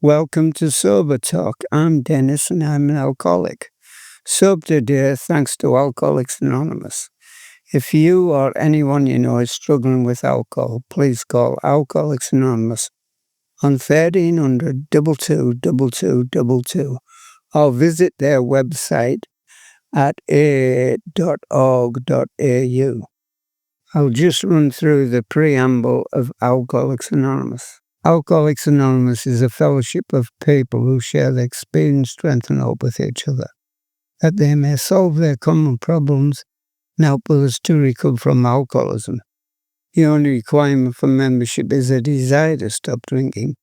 Welcome to Sober Talk. I'm Dennis and I'm an alcoholic. Sober today thanks to Alcoholics Anonymous. If you or anyone you know is struggling with alcohol, please call Alcoholics Anonymous on 1300 222222 or visit their website at aa.org.au. I'll just run through the preamble of Alcoholics Anonymous. Alcoholics Anonymous is a fellowship of people who share their experience, strength, and hope with each other, that they may solve their common problems and help others to recover from alcoholism. The only requirement for membership is a desire to stop drinking.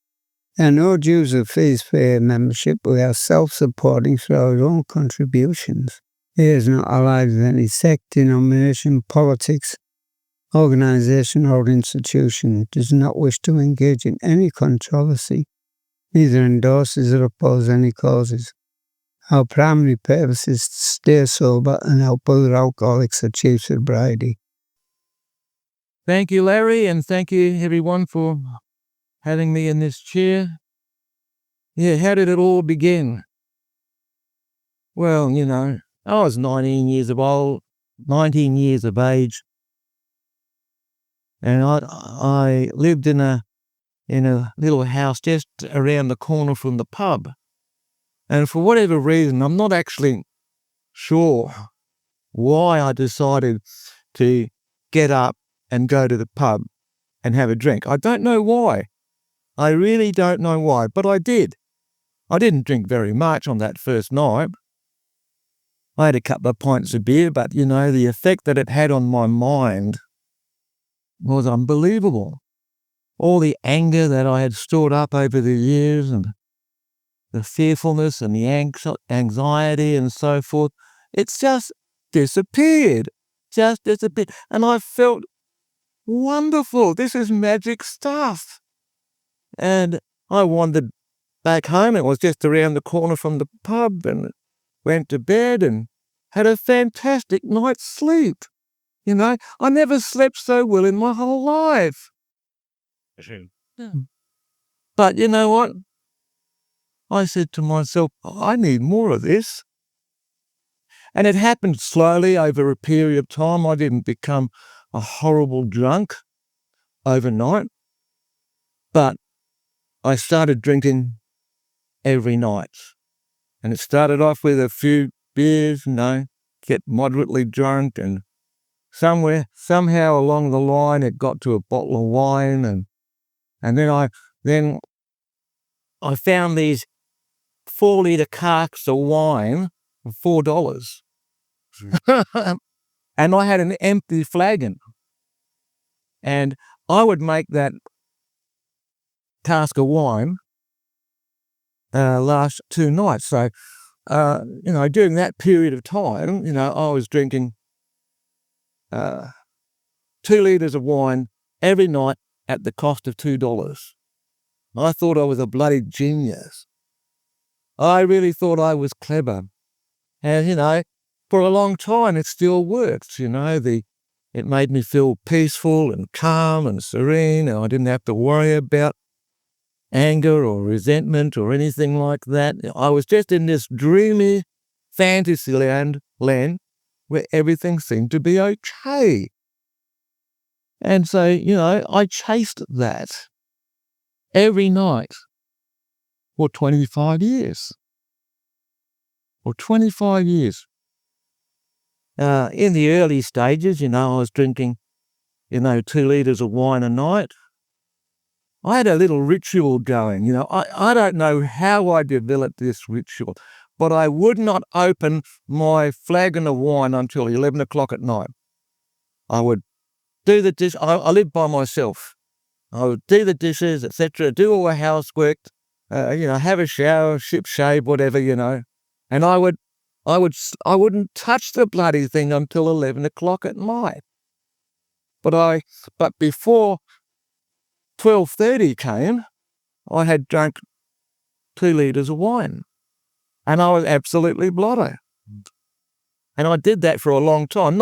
There are no dues or fees for a membership. We are self-supporting through our own contributions. It is not allied with any sect, denomination, politics, organization or institution. It does not wish to engage in any controversy, neither endorses or opposes any causes. Our primary purpose is to stay sober and help other alcoholics achieve sobriety. Thank you, Larry, and thank you, everyone, for having me in this chair. Yeah, how did it all begin? Well, I was 19 years of age, and I lived in a little house just around the corner from the pub. And for whatever reason, I'm not actually sure why I decided to get up and go to the pub and have a drink. I don't know why. I really don't know why, but I did. I didn't drink very much on that first night. I had a couple of pints of beer, but, the effect that it had on my mind was unbelievable. All the anger that I had stored up over the years and the fearfulness and the anxiety and so forth, it's just disappeared. And I felt wonderful. This is magic stuff. And I wandered back home. It was just around the corner from the pub, and went to bed and had a fantastic night's sleep. I never slept so well in my whole life. But you know what? I said to myself, I need more of this. And it happened slowly over a period of time. I didn't become a horrible drunk overnight, but I started drinking every night. And it started off with a few beers, get moderately drunk, and somehow along the line it got to a bottle of wine, and then I found these 4-litre casks of wine for $4. And I had an empty flagon. And I would make that cask of wine last 2 nights. So, during that period of time, I was drinking 2 litres of wine every night at the cost of $2. I thought I was a bloody genius. I really thought I was clever. And, for a long time, it still worked. It made me feel peaceful and calm and serene, and I didn't have to worry about anger or resentment or anything like that. I was just in this dreamy fantasy land where everything seemed to be okay. And so, I chased that every night for 25 years. For 25 years. In the early stages, I was drinking, 2 litres of wine a night. I had a little ritual going. I don't know how I developed this ritual, but I would not open my flagon of wine until 11 o'clock at night. I would do the dish. I lived by myself. I would do the dishes, etc., do all the housework, have a shower, shave, whatever, and I wouldn't touch the bloody thing until 11 o'clock at night. But before 12:30 came, I had drunk 2 litres of wine, and I was absolutely blotto. And I did that for a long time.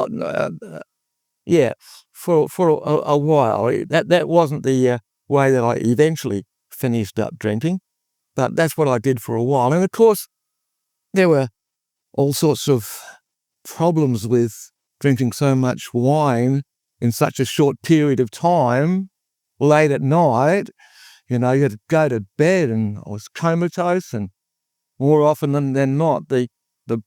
For a while. That wasn't the way that I eventually finished up drinking. But that's what I did for a while. And of course, there were all sorts of problems with drinking so much wine in such a short period of time, late at night. You had to go to bed, and I was comatose, and more often than not, the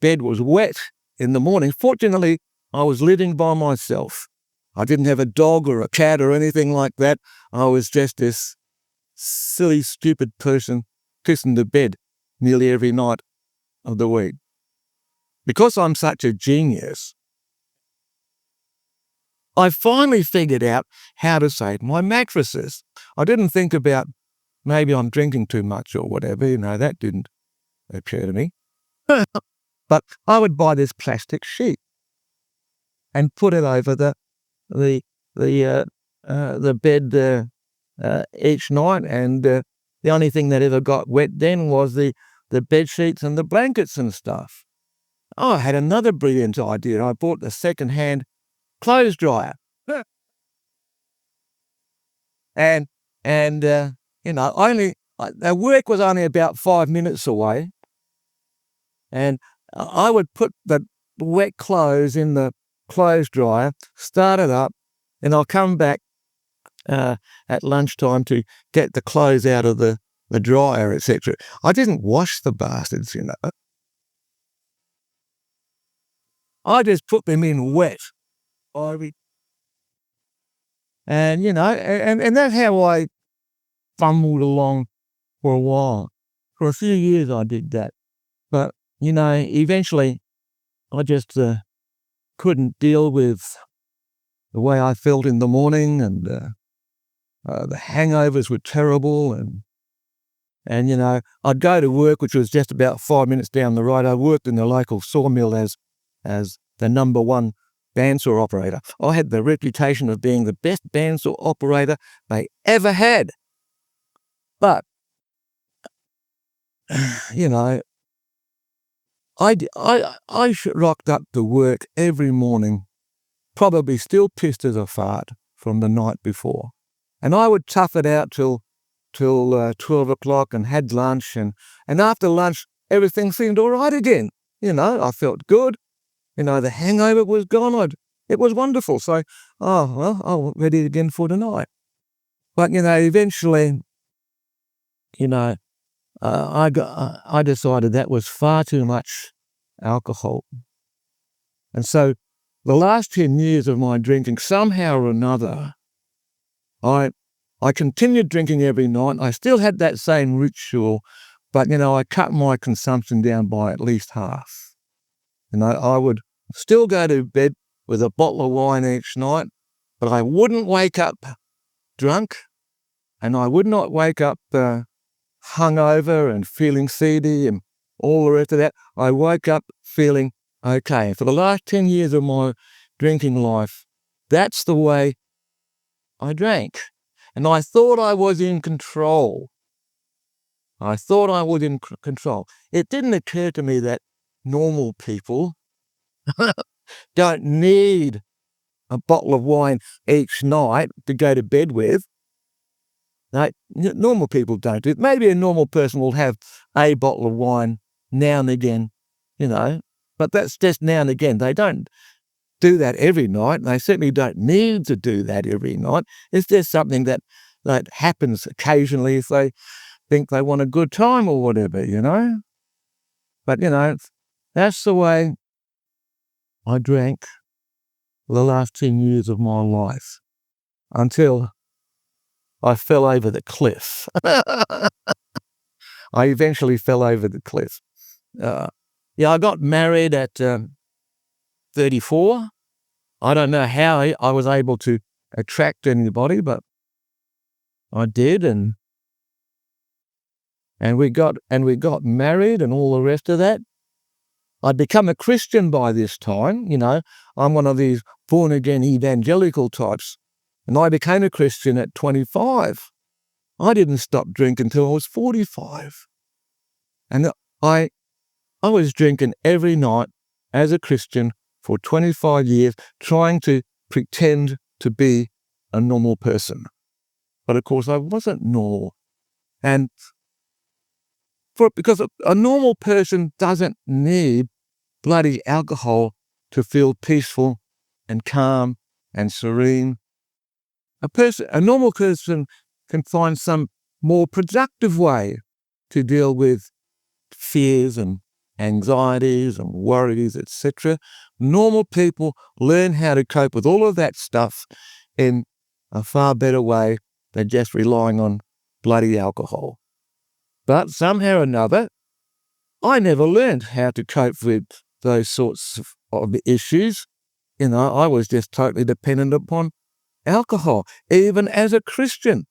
bed was wet in the morning. Fortunately, I was living by myself. I didn't have a dog or a cat or anything like that. I was just this silly, stupid person pissing the bed nearly every night of the week. Because I'm such a genius, I finally figured out how to save my mattresses. I didn't think about maybe I'm drinking too much or whatever. That didn't occur to me. But I would buy this plastic sheet and put it over the bed each night, and the only thing that ever got wet then was the bed sheets and the blankets and stuff. Oh, I had another brilliant idea. I bought the second-hand clothes dryer, and the work was only about 5 minutes away, and I would put the wet clothes in the clothes dryer, start it up, and I'll come back at lunchtime to get the clothes out of the dryer, etc. I didn't wash the bastards, I just put them in wet. And and that's how I fumbled along for a while. For a few years I did that. But, eventually I just couldn't deal with the way I felt in the morning, and the hangovers were terrible, and I'd go to work, which was just about 5 minutes down the road. I worked in the local sawmill as the number one bandsaw operator. I had the reputation of being the best bandsaw operator they ever had. But, I rocked up to work every morning, probably still pissed as a fart from the night before. And I would tough it out till 12 o'clock and had lunch. And after lunch, everything seemed all right again. I felt good. The hangover was gone. It was wonderful. So, I'm ready again for tonight. But, eventually, I decided that was far too much alcohol. And so the last 10 years of my drinking, somehow or another, I continued drinking every night. I still had that same ritual, but, I cut my consumption down by at least half. I would still go to bed with a bottle of wine each night, but I wouldn't wake up drunk, and I would not wake up hungover and feeling seedy and all the rest of that. I woke up feeling okay. For the last 10 years of my drinking life, that's the way I drank. And I thought I was in control. It didn't occur to me that normal people don't need a bottle of wine each night to go to bed with. Normal people don't do it. Maybe a normal person will have a bottle of wine now and again, but that's just now and again. They don't do that every night. They certainly don't need to do that every night. It's just something that happens occasionally if they think they want a good time or whatever, But, that's the way I drank the last 10 years of my life until I fell over the cliff. I eventually fell over the cliff. I got married at 34. I don't know how I was able to attract anybody, but I did, and we got married and all the rest of that. I'd become a Christian by this time. I'm one of these born-again evangelical types, and I became a Christian at 25. I didn't stop drinking until I was 45. And I was drinking every night as a Christian for 25 years, trying to pretend to be a normal person. But of course, I wasn't normal. And because a normal person doesn't need bloody alcohol to feel peaceful and calm and serene. A normal person can find some more productive way to deal with fears and anxieties and worries, etc. Normal people learn how to cope with all of that stuff in a far better way than just relying on bloody alcohol. But somehow or another, I never learned how to cope with those sorts of issues. I was just totally dependent upon alcohol. Even as a Christian,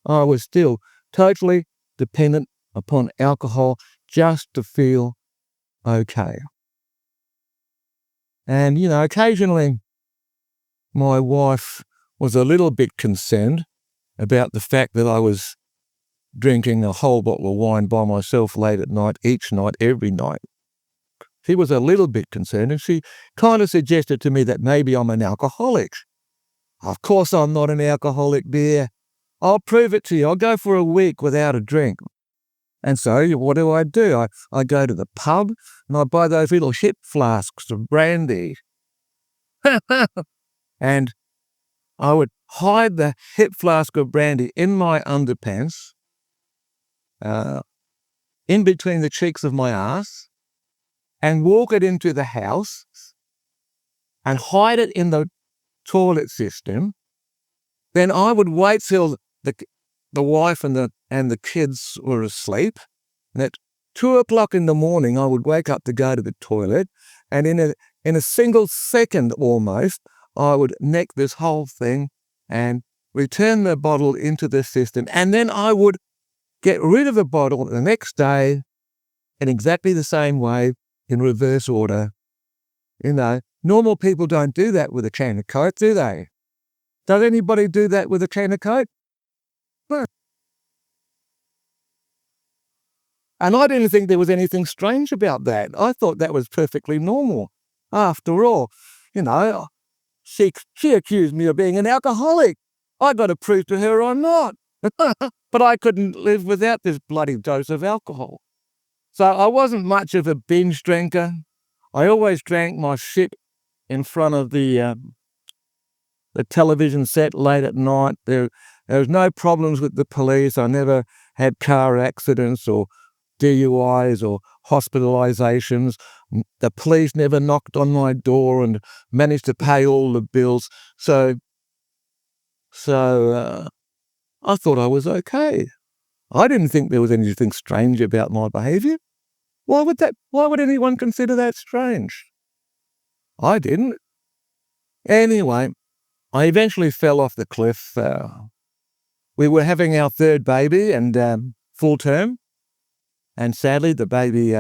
I was still totally dependent upon alcohol just to feel okay. And, occasionally my wife was a little bit concerned about the fact that I was drinking a whole bottle of wine by myself late at night, each night, every night. She was a little bit concerned, and she kind of suggested to me that maybe I'm an alcoholic. Of course I'm not an alcoholic, dear. I'll prove it to you. I'll go for a week without a drink. And so what do? I go to the pub and I buy those little hip flasks of brandy. And I would hide the hip flask of brandy in my underpants, in between the cheeks of my ass, and walk it into the house and hide it in the toilet system. Then I would wait till the wife and the kids were asleep, and at 2:00 in the morning I would wake up to go to the toilet, and in a single second almost I would neck this whole thing and return the bottle into the system, and then I would get rid of the bottle the next day in exactly the same way, in reverse order. Normal people don't do that with a can of Coke, do they? Does anybody do that with a can of Coke? No. And I didn't think there was anything strange about that. I thought that was perfectly normal. After all, she accused me of being an alcoholic. I got to prove to her I'm not. But I couldn't live without this bloody dose of alcohol. So I wasn't much of a binge drinker. I always drank my shit in front of the television set late at night. There was no problems with the police. I never had car accidents or DUIs or hospitalizations. The police never knocked on my door and managed to pay all the bills. So I thought I was okay. I didn't think there was anything strange about my behavior. Why would anyone consider that strange? I didn't. Anyway, I eventually fell off the cliff. We were having our third baby and full term, and sadly the baby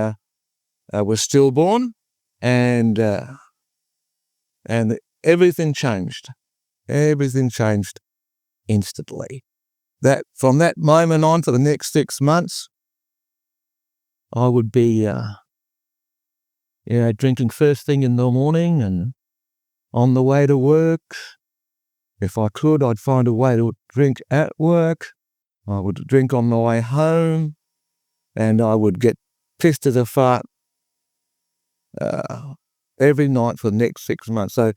was stillborn, and everything changed. Everything changed instantly. That from that moment on for the next 6 months, I would be drinking first thing in the morning and on the way to work. If I could, I'd find a way to drink at work. I would drink on the way home, and I would get pissed as a fart every night for the next 6 months. So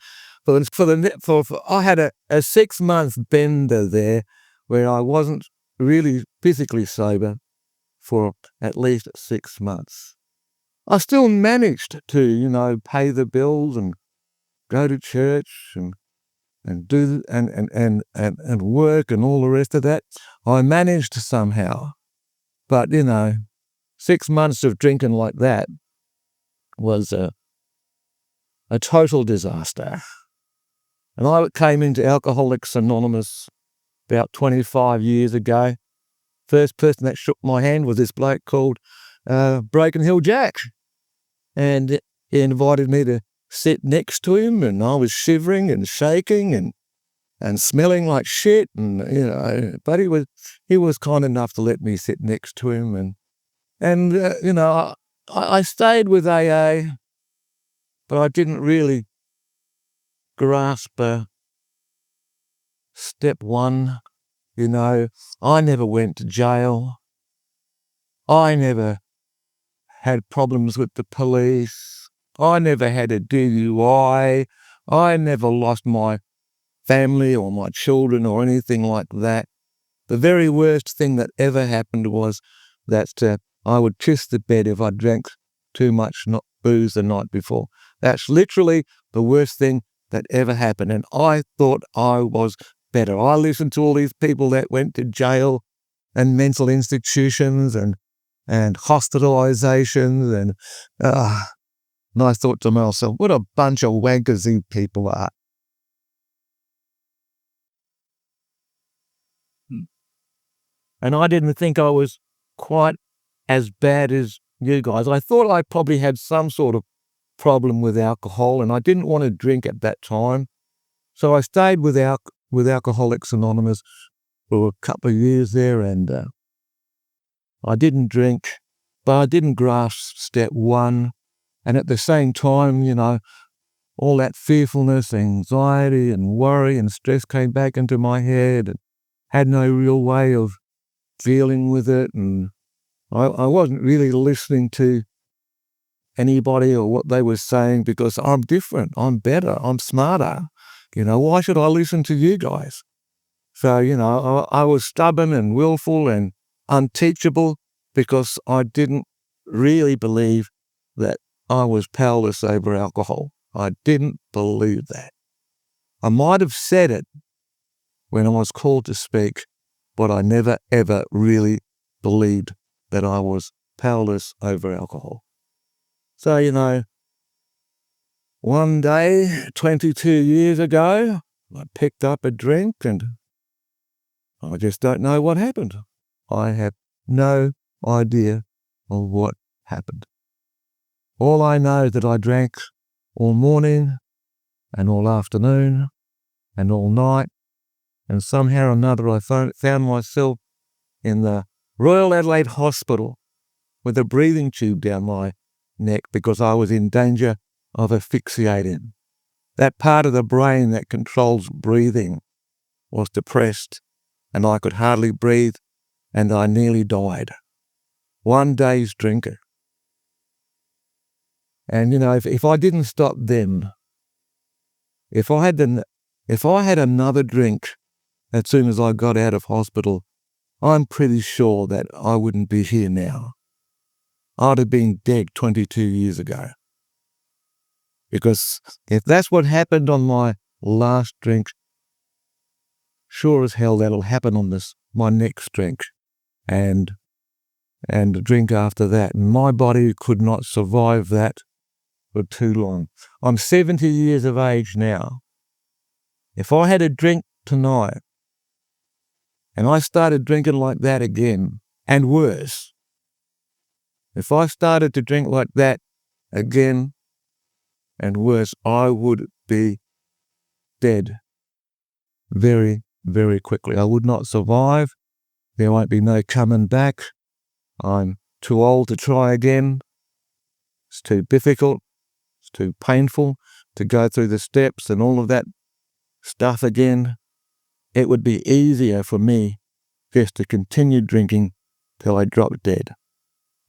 I had a 6-month bender there where I wasn't really physically sober for at least 6 months. I still managed to, pay the bills and go to church and do and work and all the rest of that. I managed somehow, but 6 months of drinking like that was a total disaster. And I came into Alcoholics Anonymous about 25 years ago. First person that shook my hand was this bloke called Broken Hill Jack, and he invited me to sit next to him, and I was shivering and shaking and smelling like shit, and but he was kind enough to let me sit next to him, and I stayed with AA, but I didn't really grasp step one. I never went to jail. I never had problems with the police. I never had a DUI. I never lost my family or my children or anything like that. The very worst thing that ever happened was that I would piss the bed if I drank too much booze the night before. That's literally the worst thing that ever happened. And I thought I was better. I listened to all these people that went to jail and mental institutions and hospitalizations and I thought to myself, what a bunch of wankers these people are. And I didn't think I was quite as bad as you guys. I thought I probably had some sort of problem with alcohol, and I didn't want to drink at that time. So I stayed with Alcoholics Anonymous for a couple of years there, and I didn't drink, but I didn't grasp step one. And at the same time, all that fearfulness, anxiety and worry and stress came back into my head and had no real way of dealing with it. And I wasn't really listening to anybody or what they were saying because I'm different, I'm better, I'm smarter. Why should I listen to you guys? So, I was stubborn and willful and unteachable because I didn't really believe that I was powerless over alcohol. I didn't believe that. I might have said it when I was called to speak, but I never, ever really believed that I was powerless over alcohol. So, one day, 22 years ago, I picked up a drink and I just don't know what happened. I have no idea of what happened. All I know is that I drank all morning and all afternoon and all night, and somehow or another I found myself in the Royal Adelaide Hospital with a breathing tube down my neck because I was in danger of asphyxiating. That part of the brain that controls breathing was depressed and I could hardly breathe and I nearly died. One day's drinker. And if I didn't stop then, if I had another drink as soon as I got out of hospital, I'm pretty sure that I wouldn't be here now. I'd have been dead 22 years ago. Because if that's what happened on my last drink, sure as hell that'll happen on my next drink and the drink after that. And my body could not survive that for too long. I'm 70 years of age now. If I had a drink tonight and I started drinking like that again, and worse, if I started to drink like that again and worse, I would be dead very, very quickly. I would not survive. There won't be no coming back. I'm too old to try again. It's too difficult. It's too painful to go through the steps and all of that stuff again. It would be easier for me just to continue drinking till I drop dead.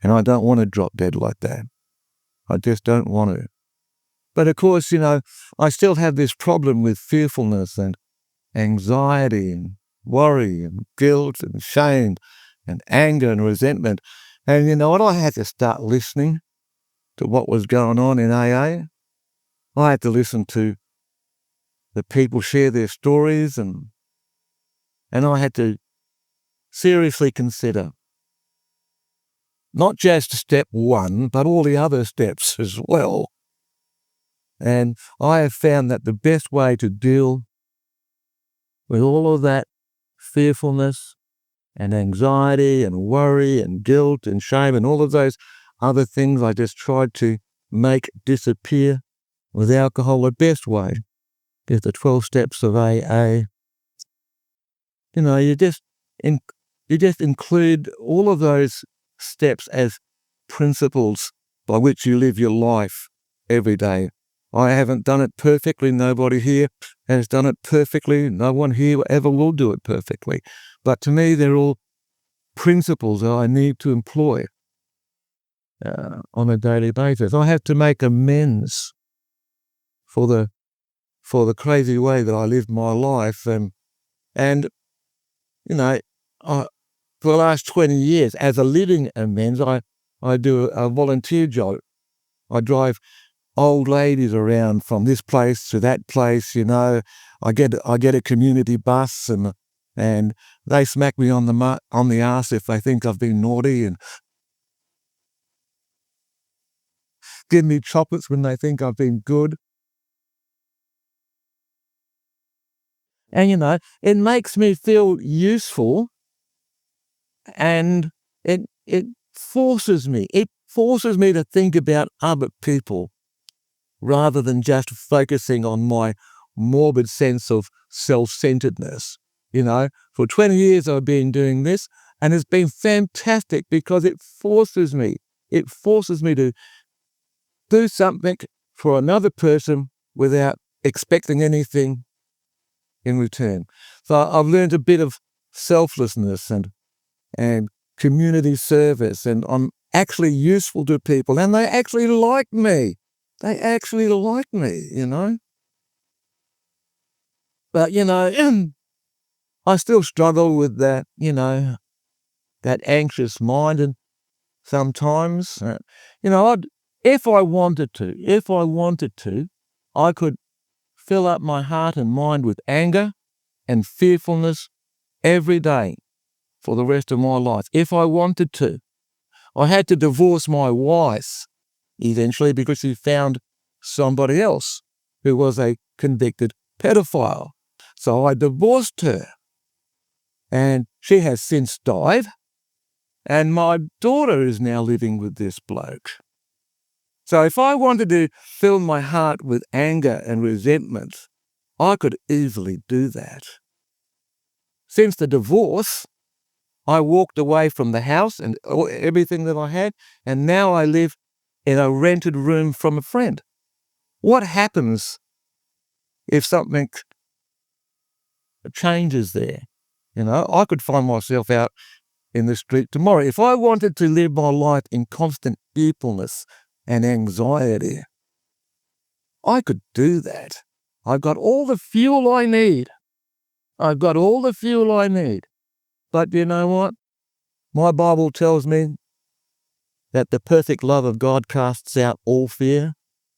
And I don't want to drop dead like that. I just don't want to. But of course, I still have this problem with fearfulness and anxiety and worry and guilt and shame and anger and resentment. And you know what? I had to start listening to what was going on in AA. I had to listen to the people share their stories and I had to seriously consider not just step one, but all the other steps as well. And I have found that the best way to deal with all of that fearfulness and anxiety and worry and guilt and shame and all of those other things I just tried to make disappear with alcohol, the best way is the 12 steps of AA. You just include all of those steps as principles by which you live your life every day. I haven't done it perfectly. Nobody here has done it perfectly. No one here ever will do it perfectly. But to me, they're all principles that I need to employ on a daily basis. I have to make amends for the crazy way that I lived my life, and you know, for the last 20 years, as a living amends, I do a volunteer job. I drive old ladies around from this place to that place. I get a community bus, and they smack me on the ass if they think I've been naughty, and give me chocolates when they think I've been good. And it makes me feel useful, and it forces me to think about other people rather than just focusing on my morbid sense of self-centeredness. For 20 years I've been doing this, and it's been fantastic because it forces me to do something for another person without expecting anything in return. So I've learned a bit of selflessness and community service, and I'm actually useful to people, and they actually like me. But, I still struggle with that, that anxious mind, and sometimes, if I wanted to, I could fill up my heart and mind with anger and fearfulness every day for the rest of my life. If I wanted to. I had to divorce my wife eventually because she found somebody else who was a convicted pedophile. So I divorced her, and she has since died, and my daughter is now living with this bloke. So if I wanted to fill my heart with anger and resentment, I could easily do that. Since the divorce, I walked away from the house and everything that I had, and now I live in a rented room from a friend. What happens if something changes there? I could find myself out in the street tomorrow. If I wanted to live my life in constant fearfulness and anxiety, I could do that. I've got all the fuel I need. But you know what? My Bible tells me that the perfect love of God casts out all fear.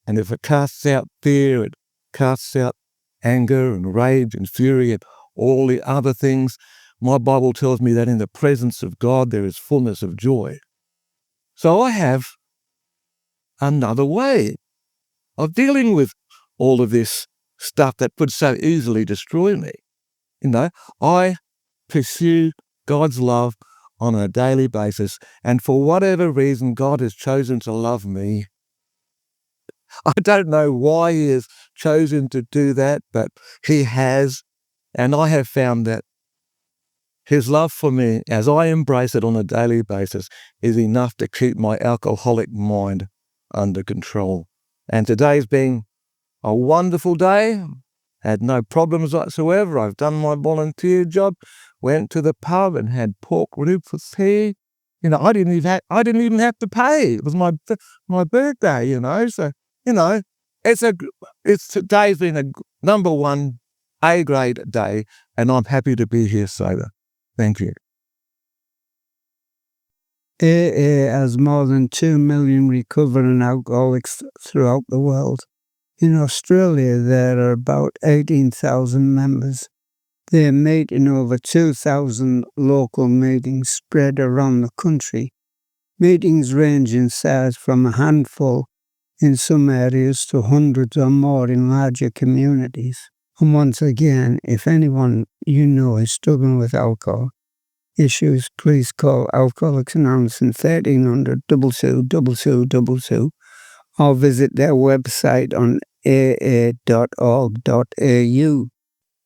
And if it casts out fear, it casts out anger and rage and fury and all the other things. My Bible tells me that in the presence of God there is fullness of joy. So I have another way of dealing with all of this stuff that could so easily destroy me. I pursue God's love on a daily basis, and for whatever reason, God has chosen to love me. I don't know why He has chosen to do that, but He has, and I have found that His love for me, as I embrace it on a daily basis, is enough to keep my alcoholic mind under control. And today's been a wonderful day. Had no problems whatsoever. I've done my volunteer job, went to the pub and had pork rib for tea. I didn't even have to pay. It was my birthday. So today's been a number one A-grade day, and I'm happy to be here sober. Thank you. AA has more than 2 million recovering alcoholics throughout the world. In Australia, there are about 18,000 members. They meet in over 2,000 local meetings spread around the country. Meetings range in size from a handful in some areas to hundreds or more in larger communities. And once again, if anyone you know is struggling with alcohol issues, please call Alcoholics Anonymous in 1300 222222 or visit their website on aa.org.au.